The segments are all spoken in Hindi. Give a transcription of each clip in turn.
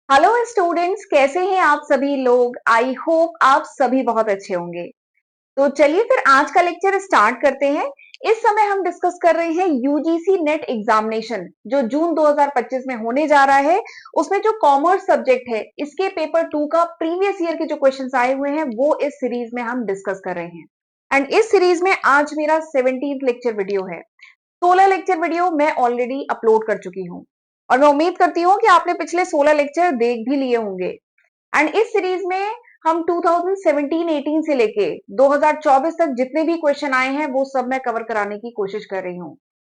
हेलो स्टूडेंट्स, कैसे हैं आप सभी लोग। आई होप आप सभी बहुत अच्छे होंगे। तो चलिए फिर आज का लेक्चर स्टार्ट करते हैं। इस समय हम डिस्कस कर रहे हैं यूजीसी नेट एग्जामिनेशन जो जून 2025 में होने जा रहा है। उसमें जो कॉमर्स सब्जेक्ट है इसके पेपर 2 का प्रीवियस ईयर के जो क्वेश्चंस आए हुए हैं वो इस सीरीज में हम डिस्कस कर रहे हैं। एंड इस सीरीज में आज मेरा 17th लेक्चर वीडियो है। 16 लेक्चर वीडियो मैं ऑलरेडी अपलोड कर चुकी हूँ और मैं उम्मीद करती हूँ कि आपने पिछले 16 लेक्चर देख भी लिए होंगे। एंड इस सीरीज में हम 2017-18 से लेके 2024 तक जितने भी क्वेश्चन आए हैं वो सब मैं कवर कराने की कोशिश कर रही हूँ।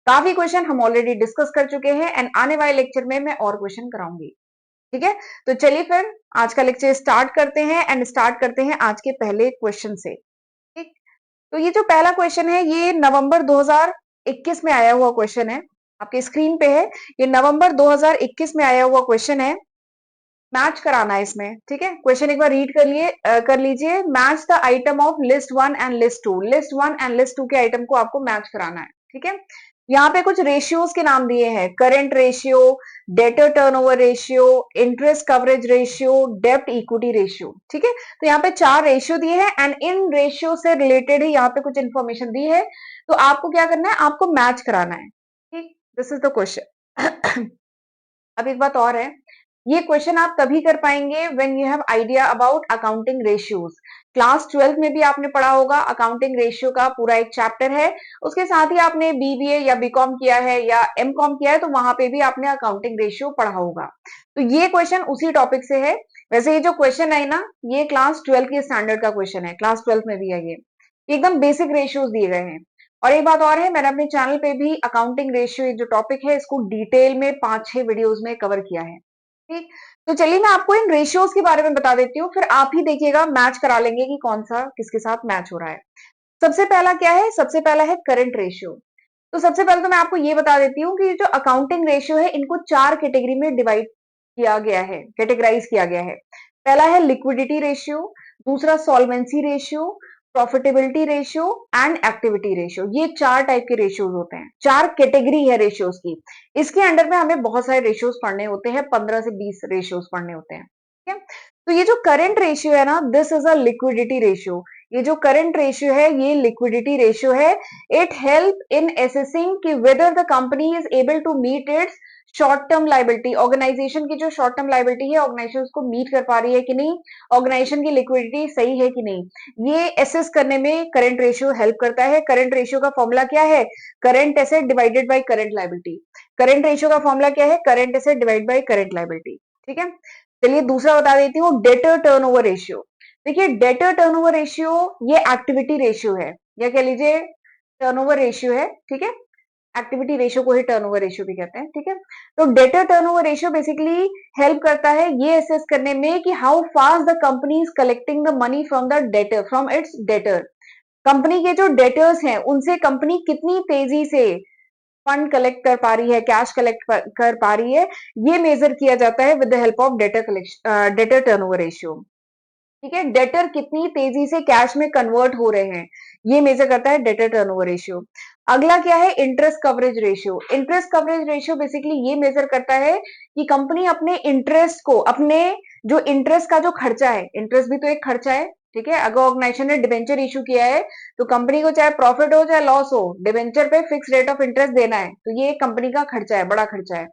काफी क्वेश्चन हम ऑलरेडी डिस्कस कर चुके हैं एंड आने वाले लेक्चर में मैं और क्वेश्चन कराऊंगी। ठीक है, तो चलिए फिर आज का लेक्चर स्टार्ट करते हैं एंड स्टार्ट करते हैं आज के पहले क्वेश्चन से। ठीक, तो ये जो पहला क्वेश्चन है ये नवंबर 2021 में आया हुआ क्वेश्चन है। आपके स्क्रीन पे है, ये नवंबर 2021 में आया हुआ क्वेश्चन है। मैच कराना है इसमें। ठीक है, क्वेश्चन एक बार रीड कर लीजिए। Match the item of list 1 and list 2। List 1 and list 2 के आइटम को आपको मैच कराना है। ठीक है, यहाँ पे कुछ रेशियोज के नाम दिए हैं। Current ratio, debtor turnover ratio, interest coverage ratio, डेब्ट इक्विटी रेशियो। ठीक है, तो यहाँ पे 4 रेशियो दिए हैं एंड इन रेशियो से रिलेटेड ही यहाँ पे कुछ इंफॉर्मेशन दी है। तो आपको क्या करना है, आपको मैच कराना है। ठीक, दिस इज द क्वेश्चन। अब एक बात और है, ये क्वेश्चन आप तभी कर पाएंगे when you have idea about accounting ratios. Class 12 में भी आपने पढ़ा होगा, अकाउंटिंग रेशियो का पूरा एक चैप्टर है। उसके साथ ही आपने बीबीए या बीकॉम किया है या एमकॉम किया है तो वहां पे भी आपने अकाउंटिंग रेशियो पढ़ा होगा। तो ये क्वेश्चन उसी टॉपिक से है। वैसे ये जो क्वेश्चन है ना, ये क्लास 12 की स्टैंडर्ड का क्वेश्चन है, क्लास 12 में भी है ये। एकदम बेसिक रेशियोज दिए गए हैं। और एक बात और है, मैंने अपने चैनल पे भी अकाउंटिंग रेशियो जो टॉपिक है इसको डिटेल में 5-6 वीडियोस में कवर किया है। ठीक, तो चलिए मैं आपको इन रेशियोज के बारे में बता देती हूँ, फिर आप ही देखिएगा, मैच करा लेंगे कि कौन सा किसके साथ मैच हो रहा है। सबसे पहला क्या है, सबसे पहला है करंट रेशियो। तो सबसे पहले तो मैं आपको ये बता देती हूँ कि जो अकाउंटिंग रेशियो है इनको 4 कैटेगरी में डिवाइड किया गया है, कैटेगराइज किया गया है। पहला है लिक्विडिटी रेशियो, दूसरा solvency ratio, profitability ratio and activity ratio. ये 4 टाइप के रेशियोज होते हैं, 4 कैटेगरी है रेशियोज की। इसके अंडर में हमें बहुत सारे रेशियोज पढ़ने होते हैं, 15 से 20 रेशियोज पढ़ने होते हैं। ठीक है, तो ये जो करंट रेशियो है ना, this is a liquidity ratio. ये जो करंट रेशियो है ये लिक्विडिटी रेशियो है। इट हेल्प इन एसेसिंग कि whether the company is able to meet its short term liability. Organisation की जो शॉर्ट टर्म लाइबिलिटी है ऑर्गेनाइजेशन उसको मीट कर पा रही है कि नहीं, ऑर्गेनाइजेशन की लिक्विडिटी सही है कि नहीं, ये एसेस करने में करंट रेशियो हेल्प करता है। करंट रेशियो का फॉर्मूला क्या है, current asset divided by current liability. Current ratio का फॉर्मूला क्या है, current asset divide by current liability. ठीक है, चलिए दूसरा बता देती हूँ, डेटर टर्नओवर रेशियो। देखिए डेटर टर्नओवर रेशियो ये एक्टिविटी रेशियो है, या कह लीजिए टर्नओवर रेशियो है। ठीक है, एक्टिविटी रेशियो को ही टर्नओवर रेशियो भी कहते हैं। ठीक है, तो debtor turnover ratio basically help करता है ये असेस करने में कि how fast the company is collecting the money from the debtor, from its debtor. Company के जो डेटर्स हैं उनसे कंपनी कितनी तेजी से फंड कलेक्ट कर पा रही है, कैश कलेक्ट कर पा रही है, ये मेजर किया जाता है with the help of debtor collection, debtor turnover ratio. ठीक है, डेटर कितनी तेजी से कैश में कन्वर्ट हो रहे हैं ये मेजर करता है डेटर टर्नओवर रेशियो। अगला क्या है, interest coverage ratio. Interest coverage ratio basically ये मेजर करता है कि कंपनी अपने इंटरेस्ट को, अपने जो इंटरेस्ट का जो खर्चा है, इंटरेस्ट भी तो एक खर्चा है। ठीक है, अगर ऑर्गेनाइजेशन ने डिबेंचर इशू किया है तो कंपनी को चाहे प्रॉफिट हो चाहे लॉस हो, डिबेंचर पे फिक्स रेट ऑफ इंटरेस्ट देना है, तो ये कंपनी का खर्चा है, बड़ा खर्चा है।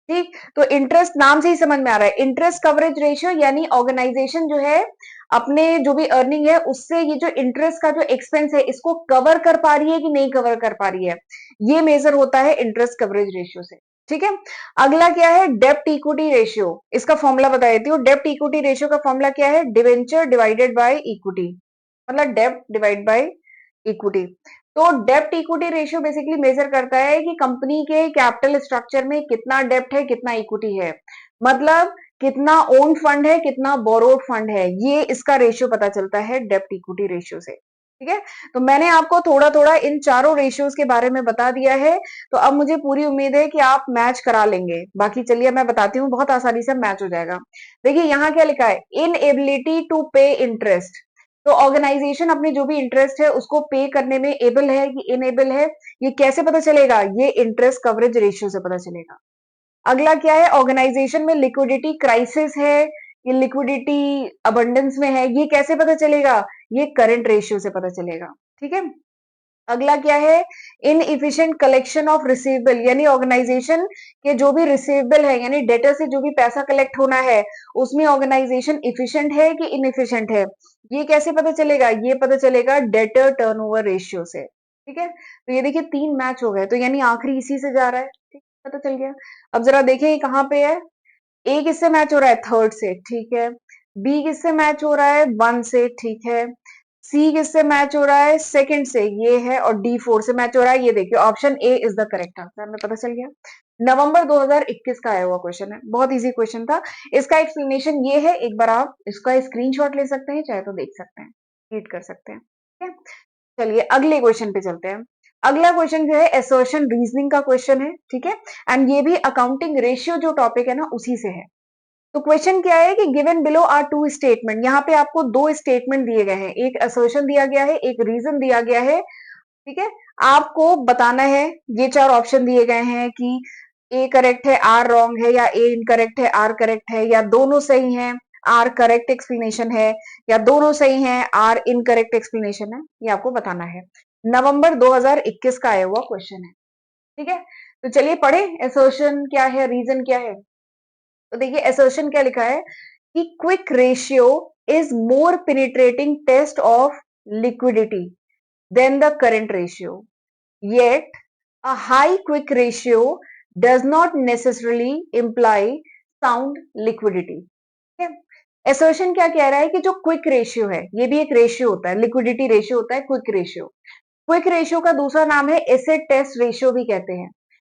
ठीक, तो इंटरेस्ट नाम से ही समझ में आ रहा है, इंटरेस्ट कवरेज रेशियो यानी ऑर्गेनाइजेशन जो है अपने जो भी अर्निंग है उससे ये जो इंटरेस्ट का जो एक्सपेंस है इसको कवर कर पा रही है कि नहीं कवर कर पा रही है, ये मेजर होता है इंटरेस्ट कवरेज रेशियो से। ठीक है, अगला क्या है, डेब्ट इक्विटी रेशियो। इसका फॉर्मूला बता देती हूँ। डेब्ट इक्विटी रेशियो का फॉर्मूला क्या है, डिवेंचर डिवाइडेड बाय इक्विटी, मतलब डेब्ट डिवाइड बाय इक्विटी। तो डेब्ट इक्विटी रेशियो बेसिकली मेजर करता है कि कंपनी के कैपिटल स्ट्रक्चर में कितना डेब्ट है कितना इक्विटी है, मतलब कितना ओन फंड है कितना बोरोड फंड है, ये इसका रेशियो पता चलता है डेब्ट इक्विटी रेशियो से। ठीक है, तो मैंने आपको थोड़ा थोड़ा इन चारों रेशियोज के बारे में बता दिया है, तो अब मुझे पूरी उम्मीद है कि आप मैच करा लेंगे। बाकी चलिए मैं बताती हूँ, बहुत आसानी से मैच हो जाएगा। देखिए यहाँ क्या लिखा है, इनएबिलिटी टू पे इंटरेस्ट। तो ऑर्गेनाइजेशन अपनी जो भी इंटरेस्ट है उसको पे करने में एबल है कि इनएबल है, ये कैसे पता चलेगा, ये इंटरेस्ट कवरेज रेशियो से पता चलेगा। अगला क्या है, ऑर्गेनाइजेशन में लिक्विडिटी क्राइसिस है, ये लिक्विडिटी अबंडेंस में है, ये कैसे पता चलेगा, ये करंट रेशियो से पता चलेगा। ठीक है, अगला क्या है, इनएफिशिएंट कलेक्शन ऑफ रिसीवेबल, यानी ऑर्गेनाइजेशन के जो भी रिसीवेबल है, यानी डेटर से जो भी पैसा कलेक्ट होना है, उसमें ऑर्गेनाइजेशन इफिशिएंट है कि इनएफिशिएंट है, ये कैसे पता चलेगा, ये पता चलेगा डेटर टर्नओवर रेशियो से। ठीक है, तो ये देखिए 3 मैच हो गए, तो यानी आखिरी इसी से जा रहा है। ठीक, पता चल गया। अब जरा देखिए कहाँ पे है, ए किससे मैच हो रहा है, थर्ड से, ठीक है, बी किससे मैच हो रहा है, 1 से, ठीक है, सी किससे मैच हो रहा है, सेकंड से, ये है, और डी 4 से मैच हो रहा है, ये देखिए option A is the correct answer, हमें पता चल गया। नवंबर 2021 का आया हुआ क्वेश्चन है, बहुत इजी क्वेश्चन था। इसका एक्सप्लेनेशन ये है, एक बार आप इसका स्क्रीनशॉट ले सकते हैं, चाहे तो देख सकते हैं, रीड कर सकते हैं। ठीक है, चलिए अगले क्वेश्चन पे चलते हैं। अगला क्वेश्चन जो है असर्शन रीजनिंग का क्वेश्चन है। ठीक है, एंड ये भी अकाउंटिंग रेशियो जो टॉपिक है ना उसी से है। तो क्वेश्चन क्या है कि given below are two statement, यहाँ पे आपको 2 स्टेटमेंट दिए गए हैं, एक असर्शन दिया गया है, एक रीजन दिया गया है। ठीक है, आपको बताना है, ये 4 ऑप्शन दिए गए हैं कि ए करेक्ट है, आर रॉन्ग है, या ए इनकरेक्ट है, आर करेक्ट है, या दोनों सही हैं, आर करेक्ट एक्सप्लेनेशन है, या दोनों सही हैं, आर इनकरेक्ट एक्सप्लेनेशन है, ये आपको बताना है। नवंबर 2021 का आया हुआ क्वेश्चन है। ठीक है, तो चलिए पढ़े, असर्शन क्या है, रीजन क्या है। तो देखिए असर्शन क्या लिखा है कि quick ratio is more penetrating test of liquidity than the current ratio, yet a high quick ratio does not necessarily imply sound liquidity। ठीक है, assertion क्या कह रहा है कि जो क्विक रेशियो है, ये भी एक रेशियो होता है, लिक्विडिटी रेशियो होता है, क्विक रेशियो। क्विक रेशियो का दूसरा नाम है एसेट टेस्ट रेशियो भी कहते हैं।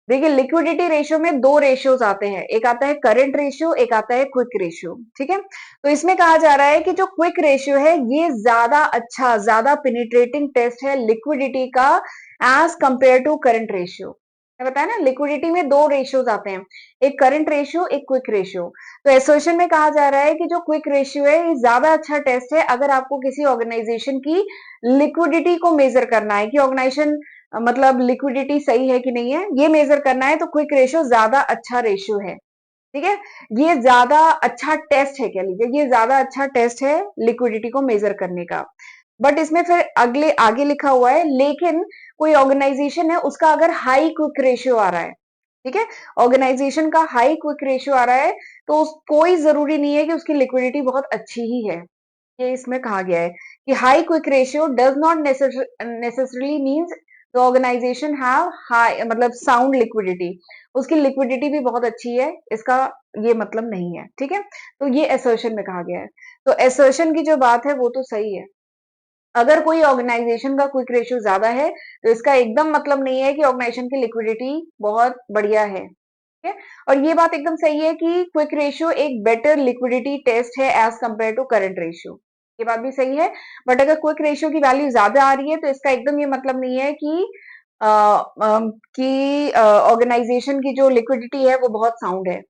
देखिए लिक्विडिटी रेशियो में 2 रेशियोज आते हैं, एक आता है करंट रेशियो, एक आता है क्विक रेशियो। ठीक है, तो इसमें कहा जा रहा है कि जो क्विक रेशियो है ये ज्यादा अच्छा, ज्यादा पेनिट्रेटिंग टेस्ट है लिक्विडिटी का as compare to current ratio. मैं बताया ना, लिक्विडिटी में 2 रेशियोज आते हैं, एक करंट रेशियो, एक क्विक रेशियो। तो एसोसिएशन में कहा जा रहा है कि जो क्विक रेशियो है ये ज्यादा अच्छा टेस्ट है अगर आपको किसी ऑर्गेनाइजेशन की लिक्विडिटी को मेजर करना है कि ऑर्गेनाइजेशन मतलब लिक्विडिटी सही है कि नहीं है, ये मेजर करना है, तो क्विक रेशियो ज्यादा अच्छा रेशियो है। ठीक है, ये ज्यादा अच्छा टेस्ट है, कह लीजिए ये ज्यादा अच्छा टेस्ट है लिक्विडिटी को मेजर करने का। बट इसमें फिर अगले आगे लिखा हुआ है, लेकिन कोई ऑर्गेनाइजेशन है उसका अगर हाई क्विक रेशियो आ रहा है, ठीक है, ऑर्गेनाइजेशन का हाई क्विक रेशियो आ रहा है, तो कोई जरूरी नहीं है कि उसकी लिक्विडिटी बहुत अच्छी ही है। ये इसमें कहा गया है कि high quick ratio does not necessarily means the organisation have high मतलब साउंड लिक्विडिटी, उसकी लिक्विडिटी भी बहुत अच्छी है, इसका ये मतलब नहीं है। ठीक है, तो ये असर्शन में कहा गया है। तो असर्शन की जो बात है वो तो सही है, अगर कोई ऑर्गेनाइजेशन का क्विक रेशियो ज्यादा है तो इसका एकदम मतलब नहीं है कि ऑर्गेनाइजेशन की लिक्विडिटी बहुत बढ़िया है। ठीक है, और ये बात एकदम सही है कि क्विक रेशियो एक बेटर लिक्विडिटी टेस्ट है as compare to current ratio, ये बात भी सही है। बट अगर क्विक रेशियो की वैल्यू ज्यादा आ रही है तो इसका एकदम ये मतलब नहीं है कि ऑर्गेनाइजेशन की जो लिक्विडिटी है वो बहुत साउंड है।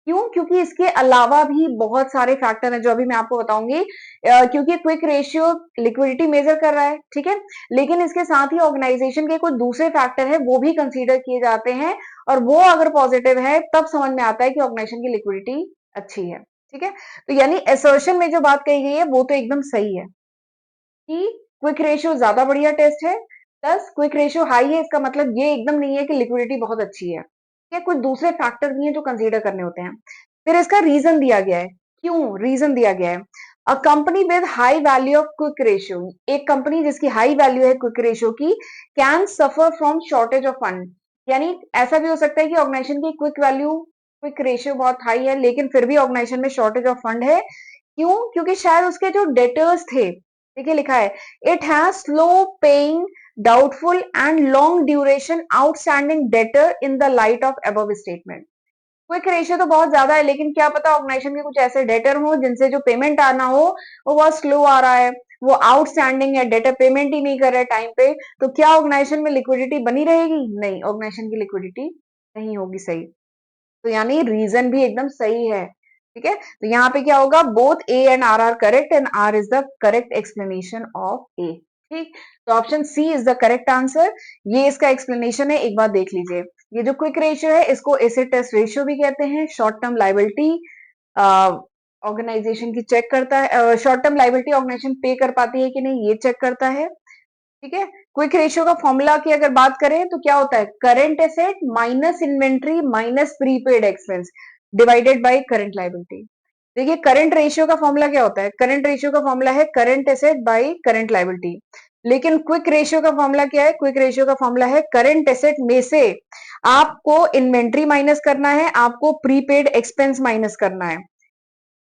क्यों? क्योंकि इसके अलावा भी बहुत सारे फैक्टर हैं जो अभी मैं आपको बताऊंगी। क्योंकि क्विक रेशियो लिक्विडिटी मेजर कर रहा है, ठीक है, लेकिन इसके साथ ही ऑर्गेनाइजेशन के कुछ दूसरे फैक्टर हैं वो भी कंसीडर किए जाते हैं, और वो अगर पॉजिटिव है तब समझ में आता है कि ऑर्गेनाइजेशन की लिक्विडिटी अच्छी है। ठीक है, तो यानी असर्शन में जो बात कही गई है वो तो एकदम सही है कि क्विक रेशियो ज्यादा बढ़िया टेस्ट है, प्लस क्विक रेशियो हाई है, इसका मतलब ये एकदम नहीं है कि लिक्विडिटी बहुत अच्छी है। या कुछ दूसरे फैक्टर भी हैं जो कंसीडर करने होते हैं। फिर इसका रीजन दिया गया है, क्यों रीजन दिया गया है, a company with high value of quick ratio, एक कंपनी जिसकी हाई वैल्यू है क्विक रेशियो की, can suffer from shortage of fund, यानी ऐसा भी हो सकता है कि ऑर्गेनाइजेशन की क्विक वैल्यू क्विक रेशियो बहुत हाई है लेकिन फिर भी ऑर्गेनाइजेशन में शॉर्टेज ऑफ फंड है। क्यों? क्योंकि शायद उसके जो डेटर्स थे, देखिए लिखा है it has slow paying doubtful and long duration outstanding debtor in the light of above statement. Quick ratio तो बहुत ज्यादा है लेकिन क्या पता ऑर्गेनाइजेशन के कुछ ऐसे डेटर हो जिनसे जो पेमेंट आना हो वो बहुत स्लो आ रहा है, वो आउटस्टैंडिंग है, डेटर पेमेंट ही नहीं कर रहे टाइम पे, तो क्या ऑर्गेनाइजेशन में लिक्विडिटी बनी रहेगी? नहीं, ऑर्गेनाइजेशन की लिक्विडिटी नहीं होगी सही। तो यानी रीजन भी एकदम सही है। ठीक है, तो यहाँ पे क्या होगा, both A and R R correct and R is the correct explanation of A. ठीक, तो option C is the correct answer. ये इसका एक्सप्लेनेशन है, एक बार देख लीजिए। ये जो क्विक रेशियो है इसको एसिड टेस्ट रेशियो भी कहते हैं। शॉर्ट टर्म लायबिलिटी ऑर्गेनाइजेशन की चेक करता है, शॉर्ट टर्म लायबिलिटी ऑर्गेनाइजेशन पे कर पाती है कि नहीं ये चेक करता है। ठीक है, क्विक रेशियो का फॉर्मूला की अगर बात करें तो क्या होता है, current asset minus inventory minus prepaid expense divided by current liability. देखिए करंट रेशियो का फॉर्मूला क्या होता है, करंट रेशियो का फॉर्मूला है current asset by current liability. लेकिन क्विक रेशियो का फॉर्मूला क्या है, क्विक रेशियो का फॉर्मूला है करंट एसेट में से आपको इन्वेंट्री माइनस करना है, आपको प्रीपेड एक्सपेंस माइनस करना है।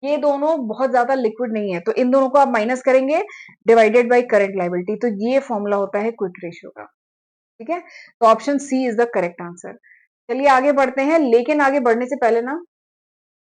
ये दोनों बहुत ज्यादा लिक्विड नहीं है, तो इन दोनों को आप माइनस करेंगे डिवाइडेड बाय करंट लायबिलिटी, तो ये फॉर्मूला होता है क्विक रेशियो का। ठीक है, तो option C is the correct answer. चलिए आगे बढ़ते हैं, लेकिन आगे बढ़ने से पहले ना,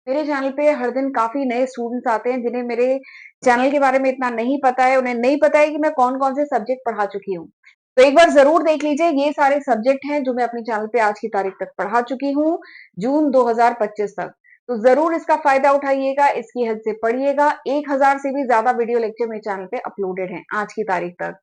मेरे चैनल पे हर दिन काफी नए स्टूडेंट्स आते हैं जिन्हें मेरे चैनल के बारे में इतना नहीं पता है, उन्हें नहीं पता है कि मैं कौन कौन से सब्जेक्ट पढ़ा चुकी हूँ। तो एक बार जरूर देख लीजिए, ये सारे सब्जेक्ट हैं जो मैं अपने चैनल पे आज की तारीख तक पढ़ा चुकी हूँ, जून 2025 तक। तो जरूर इसका फायदा उठाइएगा, इसकी हद से पढ़िएगा। 1000 से भी ज्यादा वीडियो लेक्चर मेरे चैनल पे अपलोडेड हैं आज की तारीख तक।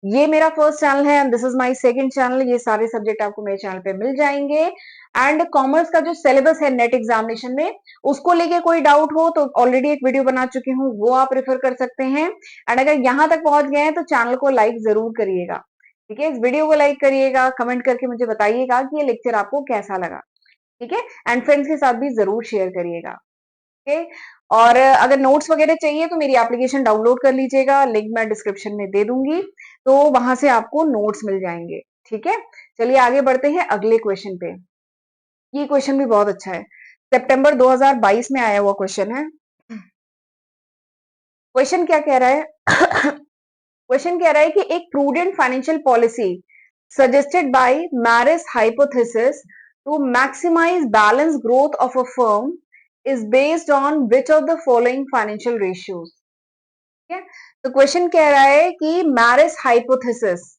ये मेरा फर्स्ट चैनल है and this is my second channel. ये सारे सब्जेक्ट आपको मेरे चैनल पे मिल जाएंगे। एंड कॉमर्स का जो सिलेबस है नेट एग्जामिनेशन में, उसको लेके कोई डाउट हो तो ऑलरेडी एक वीडियो बना चुकी हूँ, वो आप रेफर कर सकते हैं। एंड अगर यहाँ तक पहुंच गए हैं तो चैनल को लाइक जरूर करिएगा। ठीक है, इस वीडियो को लाइक करिएगा, कमेंट करके मुझे बताइएगा कि ये लेक्चर आपको कैसा लगा। ठीक है, एंड फ्रेंड्स के साथ भी जरूर शेयर करिएगा। ओके, और अगर नोट्स वगैरह चाहिए तो मेरी एप्लीकेशन डाउनलोड कर लीजिएगा, लिंक मैं डिस्क्रिप्शन में दे दूंगी, तो वहां से आपको नोट्स मिल जाएंगे। ठीक है, चलिए आगे बढ़ते हैं अगले क्वेश्चन पे। ये क्वेश्चन भी बहुत अच्छा है, सितंबर 2022 में आया हुआ क्वेश्चन है। क्वेश्चन क्या कह रहा है क्वेश्चन कह रहा है कि एक prudent financial policy suggested by Marris hypothesis to maximise balance growth of a firm is based on which of the following financial ratios। ठीक है, तो क्वेश्चन कह रहा है कि मैरिस हाइपोथेसिस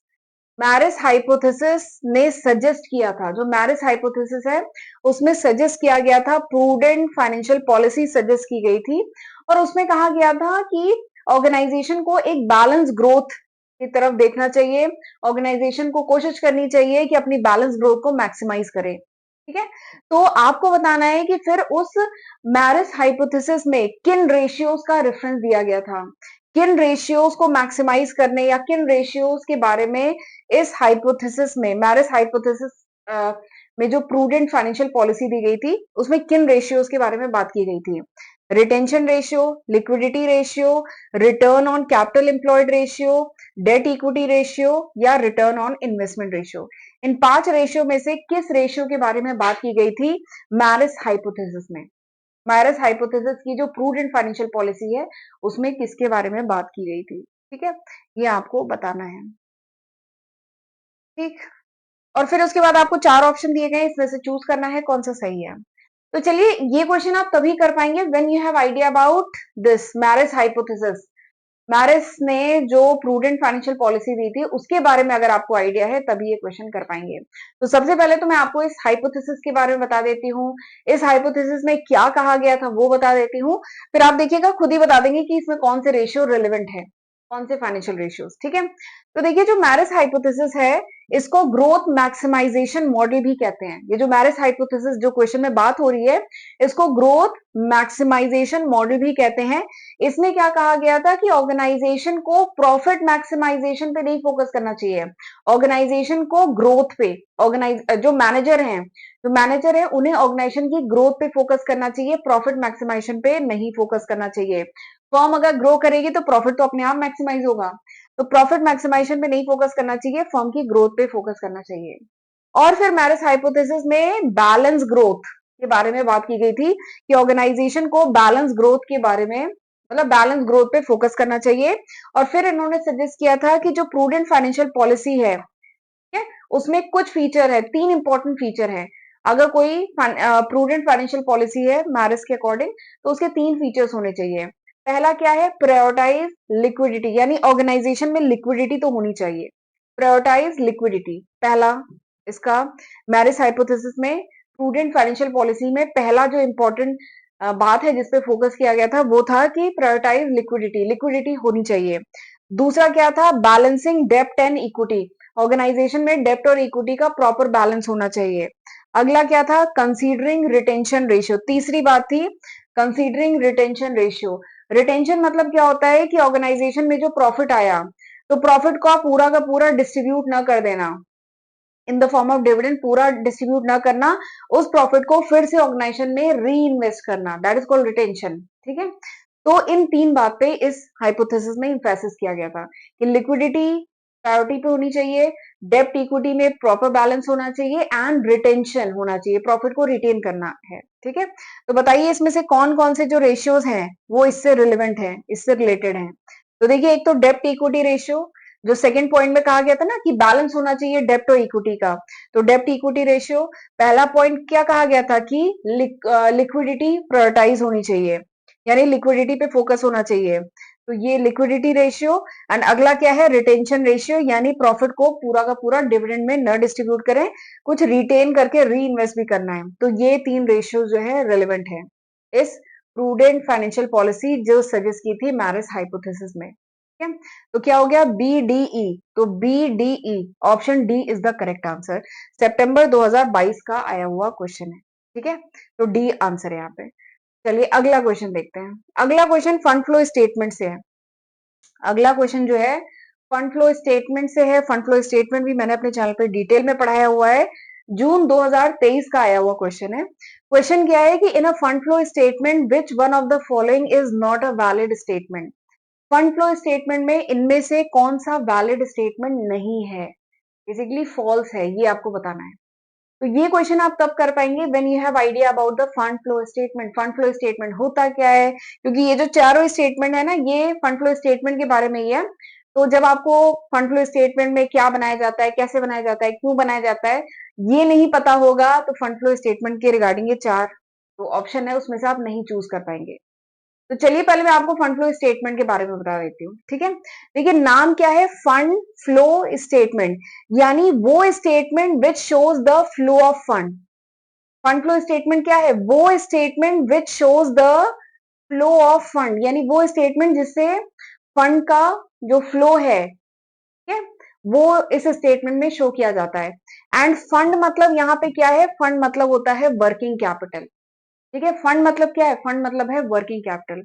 ने सजेस्ट किया था, जो मैरिस हाइपोथेसिस है उसमें सजेस्ट किया गया था, प्रूडेंट फाइनेंशियल पॉलिसी सजेस्ट की गई थी, और उसमें कहा गया था कि ऑर्गेनाइजेशन को एक बैलेंस ग्रोथ की तरफ देखना चाहिए, ऑर्गेनाइजेशन को कोशिश करनी चाहिए कि अपनी बैलेंस ग्रोथ को मैक्सिमाइज करे। ठीक है, तो आपको बताना है कि फिर उस मैरिस हाइपोथेसिस में किन रेशियोज का रेफरेंस दिया गया था, किन रेशियोज को मैक्सिमाइज करने या किन रेशियोज के बारे में इस हाइपोथेसिस में, मैरिस हाइपोथेसिस में जो प्रूडेंट फाइनेंशियल पॉलिसी दी गई थी उसमें किन रेशियोज के बारे में बात की गई थी। Retention ratio, liquidity ratio, return on capital employed ratio, debt equity ratio या रिटर्न ऑन इन्वेस्टमेंट रेशियो। इन 5 रेशियो में से किस रेशियो के बारे में बात की गई थी मैरिस हाइपोथेसिस में। मैरिस हाइपोथेसिस की जो प्रूडेंट फाइनेंशियल पॉलिसी है उसमें किसके बारे में बात की गई थी। ठीक है, ये आपको बताना है। ठीक, और फिर उसके बाद आपको 4 ऑप्शन दिए गए, इसमें से चूज करना है कौन सा सही है। तो चलिए, ये क्वेश्चन आप तभी कर पाएंगे when you have idea about this Marris hypothesis. Marris ने जो प्रूडेंट फाइनेंशियल पॉलिसी दी थी उसके बारे में अगर आपको आइडिया है तभी ये क्वेश्चन कर पाएंगे। तो सबसे पहले तो मैं आपको इस हाइपोथेसिस के बारे में बता देती हूँ, इस हाइपोथेसिस में क्या कहा गया था वो बता देती हूँ, फिर आप देखिएगा खुद ही बता देंगे कि इसमें कौन से रेशियो रिलेवेंट है, कौन से फाइनेंशियल रेशियोज। ठीक है, तो देखिए जो मैरिस हाइपोथेसिस है इसको ग्रोथ मैक्सिमाइजेशन मॉडल भी कहते हैं। ये जो मैरिस हाइपोथेसिस जो क्वेश्चन में बात हो रही है इसको ग्रोथ मैक्सिमाइजेशन मॉडल भी कहते हैं। इसमें क्या कहा गया था कि ऑर्गेनाइजेशन को प्रॉफिट मैक्सिमाइजेशन पे नहीं फोकस करना चाहिए, ऑर्गेनाइजेशन को ग्रोथ पे, जो मैनेजर है उन्हें ऑर्गेनाइजेशन की ग्रोथ पे फोकस करना चाहिए, प्रॉफिट मैक्सिमाइजेशन पे नहीं फोकस करना चाहिए। फर्म अगर ग्रो करेगी तो प्रॉफिट तो अपने आप मैक्सिमाइज होगा, तो प्रॉफिट मैक्सिमाइजेशन पे नहीं फोकस करना चाहिए, फर्म की ग्रोथ पे फोकस करना चाहिए। और फिर मैरिस हाइपोथेसिस में बैलेंस ग्रोथ के बारे में बात की गई थी कि ऑर्गेनाइजेशन को बैलेंस ग्रोथ के बारे में, मतलब बैलेंस ग्रोथ पे फोकस करना चाहिए। और फिर इन्होंने सजेस्ट किया था कि जो प्रूडेंट फाइनेंशियल पॉलिसी है, ठीक है, उसमें कुछ फीचर है, 3 इंपॉर्टेंट फीचर है। अगर कोई प्रूडेंट फाइनेंशियल पॉलिसी है मैरिस के अकॉर्डिंग तो उसके 3 फीचर्स होने चाहिए। पहला क्या है, प्रायोरिटाइज लिक्विडिटी, यानी ऑर्गेनाइजेशन में लिक्विडिटी तो होनी चाहिए, प्रायोरिटाइज लिक्विडिटी पहला इसका मैरिस हाइपोथेसिस में प्रूडेंट फाइनेंशियल पॉलिसी में पहला जो इंपॉर्टेंट बात है जिसपे फोकस किया गया था वो था कि प्रायोरिटाइज लिक्विडिटी, लिक्विडिटी होनी चाहिए। दूसरा क्या था, बैलेंसिंग डेप्ट एंड इक्विटी, ऑर्गेनाइजेशन में डेप्ट और इक्विटी का प्रॉपर बैलेंस होना चाहिए। अगला क्या था, कंसीडरिंग रिटेंशन रेशियो, तीसरी बात थी कंसीडरिंग रिटेंशन रेशियो। रिटेंशन मतलब क्या होता है कि ऑर्गेनाइजेशन में जो प्रॉफिट आया तो प्रॉफिट को आप पूरा का पूरा डिस्ट्रीब्यूट ना कर देना in the form of dividend, पूरा डिस्ट्रीब्यूट ना करना, उस प्रॉफिट को फिर से ऑर्गेनाइजेशन में री इन्वेस्ट करना, दैट इज कॉल्ड रिटेंशन। ठीक है, तो इन तीन बात पे इस हाइपोथेसिस में एम्फेसिस किया गया था कि लिक्विडिटी प्रायोरिटी पे होनी चाहिए, डेप्ट इक्विटी में प्रॉपर बैलेंस होना चाहिए एंड रिटेंशन होना चाहिए, प्रॉफिट को रिटेन करना है। ठीक है, तो बताइए इसमें से कौन कौन से जो रेशियोज हैं वो इससे रिलेवेंट हैं, इससे रिलेटेड हैं। तो देखिए, एक तो डेप्ट इक्विटी रेशियो, जो सेकंड पॉइंट में कहा गया था ना कि बैलेंस होना चाहिए डेप्ट और इक्विटी का, तो डेप्ट इक्विटी रेशियो। पहला पॉइंट क्या कहा गया था कि लिक्विडिटी प्रायोरिटाइज होनी चाहिए, यानी लिक्विडिटी पे फोकस होना चाहिए, तो ये लिक्विडिटी रेशियो। एंड अगला क्या है, रिटेंशन रेशियो, यानी प्रॉफिट को पूरा का पूरा डिविडेंड में न डिस्ट्रीब्यूट करें, कुछ रिटेन करके री इन्वेस्ट भी करना है। तो ये तीन रेशियो जो है रिलेवेंट है इस प्रूडेंट फाइनेंशियल पॉलिसी जो सजेस्ट की थी मैरिस हाइपोथेसिस में। ठीक है, तो क्या हो गया, बी डी ई, तो B D E option D is the correct answer, सितंबर 2022 का आया हुआ क्वेश्चन है। ठीक है, तो डी आंसर है यहाँ पे। चलिए अगला क्वेश्चन देखते हैं। अगला क्वेश्चन फंड फ्लो स्टेटमेंट से है। अगला क्वेश्चन जो है फंड फ्लो स्टेटमेंट से है। फंड फ्लो स्टेटमेंट भी मैंने अपने चैनल पे डिटेल में पढ़ाया हुआ है, जून 2023 का आया हुआ क्वेश्चन है। क्वेश्चन क्या है कि in a fund flow statement which one of the following is not a valid statement. Fund flow statement में इनमें से कौन सा वैलिड स्टेटमेंट नहीं है, बेसिकली फॉल्स है, ये आपको बताना है। तो ये क्वेश्चन आप तब कर पाएंगे when you have idea about the fund flow statement. Fund flow statement होता क्या है, क्योंकि ये जो चारों स्टेटमेंट है ना, ये फंड फ्लो स्टेटमेंट के बारे में ही है। तो जब आपको फंड फ्लो स्टेटमेंट में क्या बनाया जाता है, कैसे बनाया जाता है, क्यों बनाया जाता है, ये नहीं पता होगा, तो फंड फ्लो स्टेटमेंट के रिगार्डिंग ये चार तो ऑप्शन है उसमें से आप नहीं चूज कर पाएंगे। तो चलिए पहले मैं आपको फंड फ्लो स्टेटमेंट के बारे में बता देती हूँ। ठीक है, देखिए नाम क्या है, फंड फ्लो स्टेटमेंट, यानी वो statement which shows the flow of fund. Fund flow statement क्या है, वो statement which shows the flow of fund, यानी वो स्टेटमेंट जिससे फंड का जो फ्लो है, ठीक है, वो इस स्टेटमेंट में शो किया जाता है। एंड फंड मतलब यहाँ पे क्या है, फंड मतलब होता है वर्किंग कैपिटल। ठीक है, फंड मतलब क्या है, फंड मतलब है वर्किंग कैपिटल।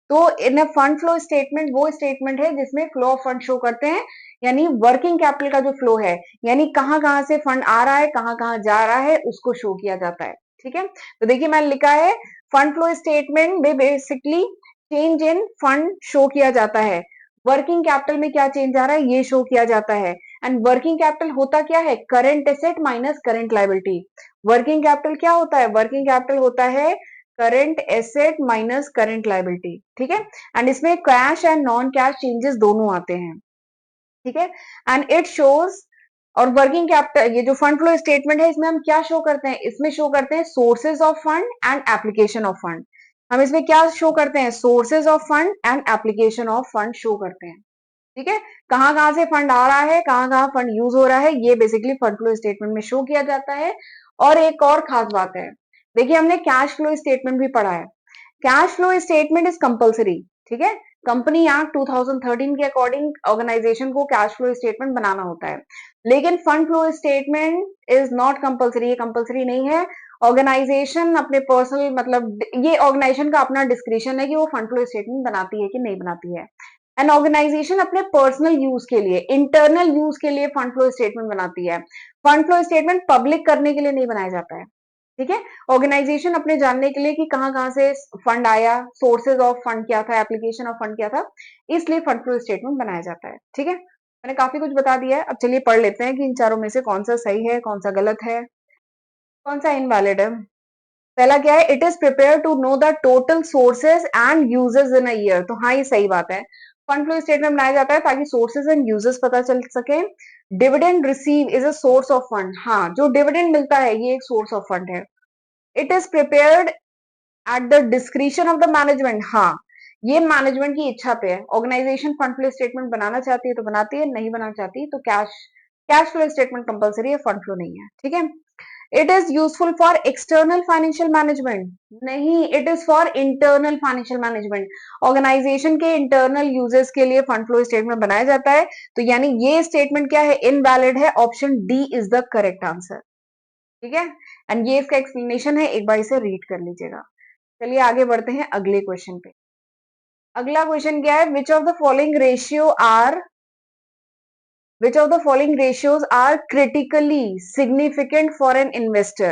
तो इन फंड फ्लो स्टेटमेंट वो स्टेटमेंट है जिसमें फ्लो ऑफ फंड शो करते हैं, यानी वर्किंग कैपिटल का जो फ्लो है, यानी कहां कहां से फंड आ रहा है, कहां कहां जा रहा है, उसको शो किया जाता है। ठीक है, तो देखिए मैंने लिखा है फंड फ्लो स्टेटमेंट में basically change in fund show किया जाता है, वर्किंग कैपिटल में क्या चेंज आ रहा है ये शो किया जाता है। एंड वर्किंग कैपिटल होता क्या है, current asset minus current liability. Working capital क्या होता है, वर्किंग कैपिटल होता है current asset minus current liability. ठीक है, एंड इसमें cash and non cash changes दोनों आते हैं। ठीक है, एंड इट शोज, और वर्किंग कैपिटल ये जो फंड फ्लो स्टेटमेंट है इसमें हम क्या शो करते हैं, इसमें शो करते हैं sources of fund and application of fund. हम इसमें क्या शो करते हैं, sources of fund and application of fund show करते हैं। ठीक है, कहां कहां से फंड आ रहा है, कहां कहां फंड यूज हो रहा है, ये बेसिकली फंड फ्लो स्टेटमेंट में शो किया जाता है। और एक और खास बात है, देखिए हमने कैश फ्लो स्टेटमेंट भी पढ़ा है, cash flow statement is compulsory. ठीक है, कंपनी एक्ट 2013 के अकॉर्डिंग ऑर्गेनाइजेशन को कैश फ्लो स्टेटमेंट बनाना होता है, लेकिन fund flow statement is not compulsory, ये कंपलसरी नहीं है। ऑर्गेनाइजेशन अपने पर्सनल मतलब ये ऑर्गेनाइजेशन का अपना डिस्क्रिप्शन है कि वो फंड फ्लो स्टेटमेंट बनाती है कि नहीं बनाती है। एन ऑर्गेनाइजेशन अपने पर्सनल यूज के लिए, इंटरनल यूज के लिए फंड फ्लो स्टेटमेंट बनाती है। फंड फ्लो स्टेटमेंट पब्लिक करने के लिए नहीं बनाया जाता है। ठीक है, ऑर्गेनाइजेशन अपने जानने के लिए कि कहां कहां से फंड आया, सोर्सेज ऑफ फंड क्या था, एप्लीकेशन ऑफ फंड क्या था, इसलिए फंड फ्लो स्टेटमेंट बनाया जाता है। ठीक है, मैंने काफी कुछ बता दिया है, अब चलिए पढ़ लेते हैं कि इन चारों में से कौन सा सही है, कौन सा गलत है, कौन सा इनवैलिड है। पहला क्या है, it is prepare to know the total sources and uses in a year. तो हाँ ये सही बात है, फंड फ्लो स्टेटमेंट बनाया जाता है ताकि सोर्सेज एंड यूजेस पता चल सके। Dividend receive is a source of fund, हाँ जो डिविडेंड मिलता है ये एक सोर्स ऑफ फंड है। It is prepared at the discretion of the management, हाँ ये मैनेजमेंट की इच्छा पे है, ऑर्गेनाइजेशन फंड फ्लो स्टेटमेंट बनाना चाहती है तो बनाती है, नहीं बनाना चाहती तो कैश फ्लो स्टेटमेंट कंपलसरी है, फंड फ्लो नहीं है। ठीक है, it is useful for external financial management, नहीं, it is for internal financial management. Organisation के इंटरनल यूजेस के लिए फंड फ्लो स्टेटमेंट बनाया जाता है। तो यानी ये स्टेटमेंट क्या है, इनवैलिड है, option D is the correct answer. ठीक है, एंड ये इसका एक्सप्लेनेशन है, एक बार इसे रीड कर लीजिएगा। चलिए आगे बढ़ते हैं अगले क्वेश्चन पे। अगला क्वेश्चन क्या है, which of the following ratio are Which of the following ratios are critically significant for an investor?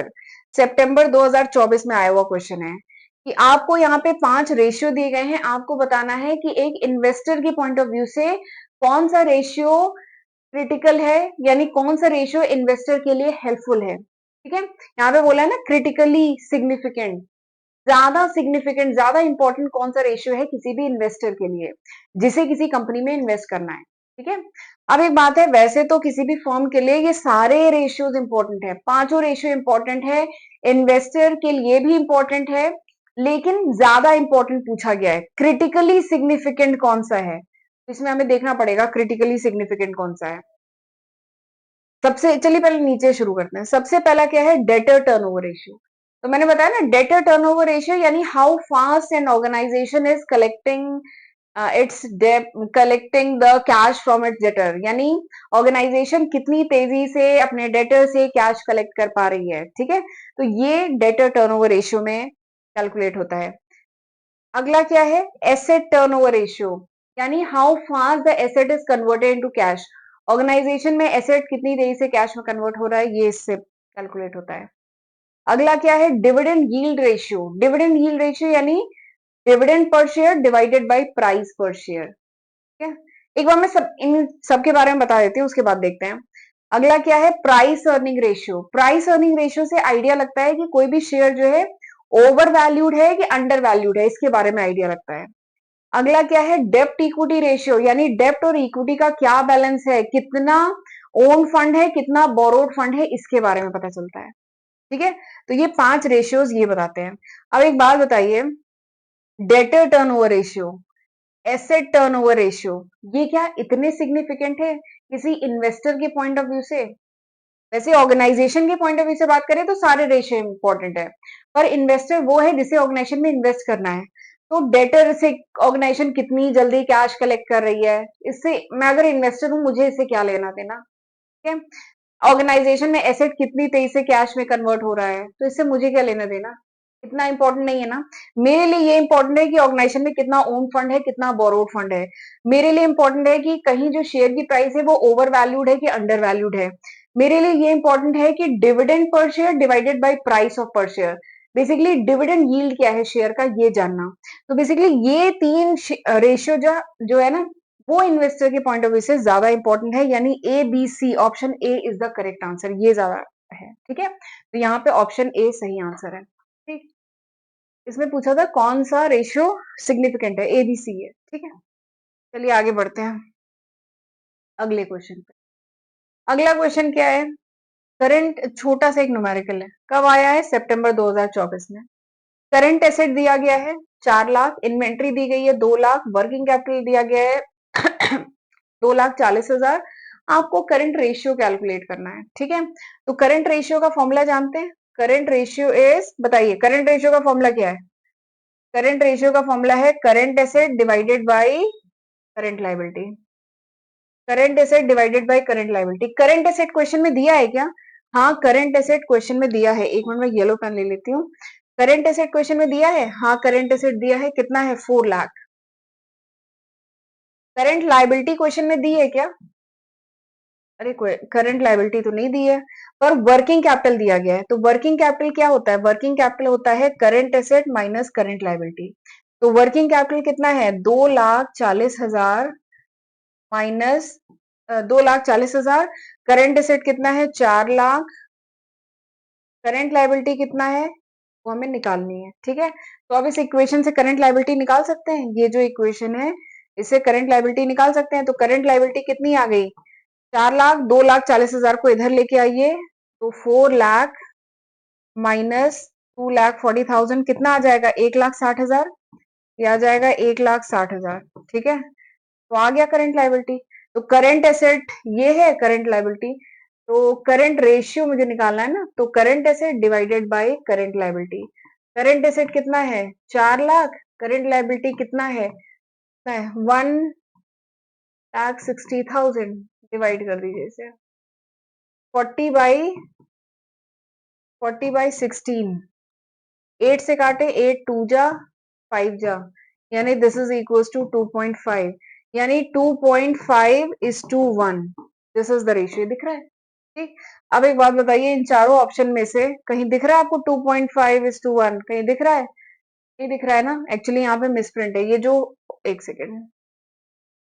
सितंबर 2024 में आया हुआ क्वेश्चन है कि आपको यहाँ पे 5 रेशियो दिए गए हैं, आपको बताना है कि एक इन्वेस्टर के पॉइंट ऑफ व्यू से कौन सा रेशियो क्रिटिकल है, यानी कौन सा रेशियो इन्वेस्टर के लिए हेल्पफुल है। ठीक है, यहाँ पे बोला है ना क्रिटिकली सिग्निफिकेंट, ज्यादा सिग्निफिकेंट, ज्यादा इंपॉर्टेंट कौन सा रेशियो है किसी भी इन्वेस्टर के लिए जिसे किसी कंपनी में इन्वेस्ट करना है। ठीक है, अब एक बात है, वैसे तो किसी भी फर्म के लिए ये सारे रेशियोज इंपॉर्टेंट है, पांचों रेशियो इंपॉर्टेंट है, इन्वेस्टर के लिए भी इंपॉर्टेंट है, लेकिन ज्यादा इंपॉर्टेंट पूछा गया है क्रिटिकली सिग्निफिकेंट कौन सा है। इसमें हमें देखना पड़ेगा क्रिटिकली सिग्निफिकेंट कौन सा है। सबसे, चलिए पहले नीचे शुरू करते हैं। सबसे पहला क्या है, डेटर टर्नओवर रेशियो। तो मैंने बताया ना, डेटर टर्नओवर रेशियो यानी how fast an organisation is collecting its debt, collecting the cash from its debtor, यानी ऑर्गेनाइजेशन कितनी तेजी से अपने डेटर से कैश कलेक्ट कर पा रही है। ठीक है, तो ये डेटर टर्नओवर रेशियो में कैलकुलेट होता है। अगला क्या है, एसेट टर्नओवर रेशियो, यानी how fast the asset is converted into cash, organisation में एसेट कितनी तेजी से कैश में कन्वर्ट हो रहा है, ये इससे कैलकुलेट होता है। अगला क्या है, dividend yield ratio, dividend yield ratio यानी dividend per share divided by price per share. ठीक है, एक बार मैं सब इन सब के बारे में बता देती हूँ, उसके बाद देखते हैं। अगला क्या है, price earning ratio, price earning ratio से आइडिया लगता है कि कोई भी शेयर जो है ओवर वैल्यूड है कि अंडर वैल्यूड है, इसके बारे में आइडिया लगता है। अगला क्या है, डेप्ट इक्विटी रेशियो, यानी डेप्ट और इक्विटी का क्या बैलेंस है, कितना ओन फंड है कितना बोरोड फंड है, इसके बारे में पता चलता है। ठीक है, तो ये 5 रेशियोज ये बताते हैं। अब एक बात बताइए, debtor turnover ratio, asset turnover ratio, ये क्या इतने सिग्निफिकेंट है किसी इन्वेस्टर के पॉइंट ऑफ व्यू से? वैसे ऑर्गेनाइजेशन के पॉइंट ऑफ व्यू से बात करें तो सारे रेशियो इंपॉर्टेंट है, पर इन्वेस्टर वो है जिसे ऑर्गेनाइजेशन में इन्वेस्ट करना है। तो डेटर से ऑर्गेनाइजेशन कितनी जल्दी कैश कलेक्ट कर रही है, इससे मैं अगर इन्वेस्टर हूं मुझे इससे क्या लेना देना। ठीक है, ऑर्गेनाइजेशन में एसेट कितनी तेजी से कैश में कन्वर्ट हो रहा है, तो इससे मुझे क्या लेना देना, इतना इंपॉर्टेंट नहीं है ना। मेरे लिए ये इंपॉर्टेंट है कि ऑर्गेनाइजेशन में कितना ओन फंड है कितना बोरोड फंड है। मेरे लिए इंपॉर्टेंट है कि कहीं जो शेयर की प्राइस है वो ओवर वैल्यूड है कि अंडर वैल्यूड है। मेरे लिए ये इंपॉर्टेंट है कि dividend per share divided by price of पर शेयर, बेसिकली डिविडेंड यील्ड क्या है शेयर का, ये जानना। तो बेसिकली ये 3 रेशियो जो है ना, वो इन्वेस्टर के पॉइंट ऑफ व्यू से ज्यादा इंपॉर्टेंट है, यानी A B C, option A is the correct answer, ये ज्यादा है। ठीक है, तो यहाँ पे ऑप्शन ए सही आंसर है। ठीक, इसमें पूछा था कौन सा रेशियो सिग्निफिकेंट है, ए बी सी है। ठीक है, चलिए आगे बढ़ते हैं अगले क्वेश्चन पे। अगला क्वेश्चन क्या है, करंट, छोटा सा एक न्यूमेरिकल है, कब आया है, सितंबर 2024 में। करंट एसेट दिया गया है 4 लाख, इन्वेंट्री दी गई है 2 लाख, वर्किंग कैपिटल दिया गया है 2,40,000। आपको करंट रेशियो कैलकुलेट करना है। ठीक है, तो करंट रेशियो का फॉर्मूला जानते हैं, करंट रेशियो इज, बताइए करंट रेशियो का फॉर्मूला क्या है। करंट रेशियो का फॉर्मूला है current asset divided by current liability, current asset divided by current liability. Current asset question में दिया है क्या, हाँ करंट एसेट क्वेश्चन में दिया है, एक मिनट में येलो पेन ले लेती हूँ। करंट एसेट क्वेश्चन में दिया है, हाँ करंट एसेट दिया है, कितना है 4 लाख। करंट लायबिलिटी क्वेश्चन में दी है क्या, अरे करंट लायबिलिटी तो नहीं दी है, पर वर्किंग कैपिटल दिया गया है। तो वर्किंग कैपिटल क्या होता है, वर्किंग कैपिटल होता है current asset minus current liability. तो वर्किंग कैपिटल कितना है, 2,40,000 माइनस 2,40,000, करंट एसेट कितना है 4 लाख, करंट लायबिलिटी कितना है वो हमें निकालनी है। ठीक है, तो अब इस इक्वेशन से करंट लायबिलिटी निकाल सकते हैं, ये जो इक्वेशन है इससे करंट लायबिलिटी निकाल सकते हैं। तो करंट लायबिलिटी कितनी आ गई, 4 लाख, 2,40,000 को इधर लेके आइए, तो 4 लाख माइनस 2,40,000 कितना आ जाएगा, 1,60,000, ये आ जाएगा 1,60,000। ठीक है, तो आ गया करंट लायबिलिटी। तो करंट एसेट ये है, करंट लायबिलिटी तो करंट रेशियो मुझे निकालना है ना, तो current asset divided by current liability. Current asset कितना है 4 लाख, करंट लायबिलिटी कितना है 1,60,000, डिवाइड कर दीजिए इसे 40/16। 8 से काटे 8 टू जा 5 जा, यानी दिस इज इक्वल्स टू 2.5, यानी 2.5:1। दिस इज द रेशियो, दिख रहा है? ठीक। अब एक बात बताइए, इन चारों ऑप्शन में से कहीं दिख रहा है आपको 2.5:1? कहीं दिख रहा है? नहीं दिख रहा है ना, एक्चुअली यहाँ पे मिसप्रिंट है। ये जो, एक सेकेंड,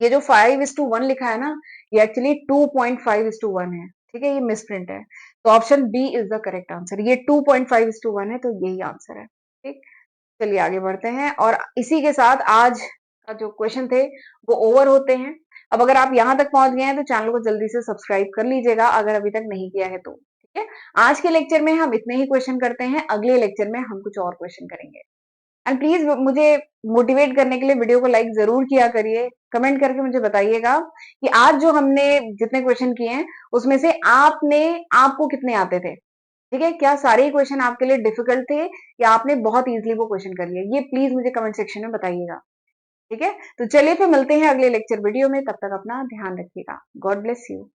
ये जो 5:1 लिखा है ना, ये एक्चुअली 2.5:1 है। ठीक है, ये मिसप्रिंट है। तो option B is the correct answer. ये 2.5:1 है, तो यही आंसर है। ठीक। चलिए आगे बढ़ते हैं, और इसी के साथ आज का जो क्वेश्चन थे वो ओवर होते हैं। अब अगर आप यहाँ तक पहुंच गए हैं तो चैनल को जल्दी से सब्सक्राइब कर लीजिएगा, अगर अभी तक नहीं किया है तो। ठीक है, आज के लेक्चर में हम इतने ही क्वेश्चन करते हैं, अगले लेक्चर में हम कुछ और क्वेश्चन करेंगे। एंड प्लीज मुझे मोटिवेट करने के लिए वीडियो को लाइक जरूर किया करिए, कमेंट करके मुझे बताइएगा कि आज जो हमने जितने क्वेश्चन किए हैं उसमें से आपको कितने आते थे। ठीक है, क्या सारे ही क्वेश्चन आपके लिए डिफिकल्ट थे या आपने बहुत इजीली वो क्वेश्चन कर लिए, ये प्लीज मुझे कमेंट सेक्शन में बताइएगा। ठीक है, तो चलिए फिर मिलते हैं अगले लेक्चर वीडियो में, तब तक अपना ध्यान रखिएगा। God bless you.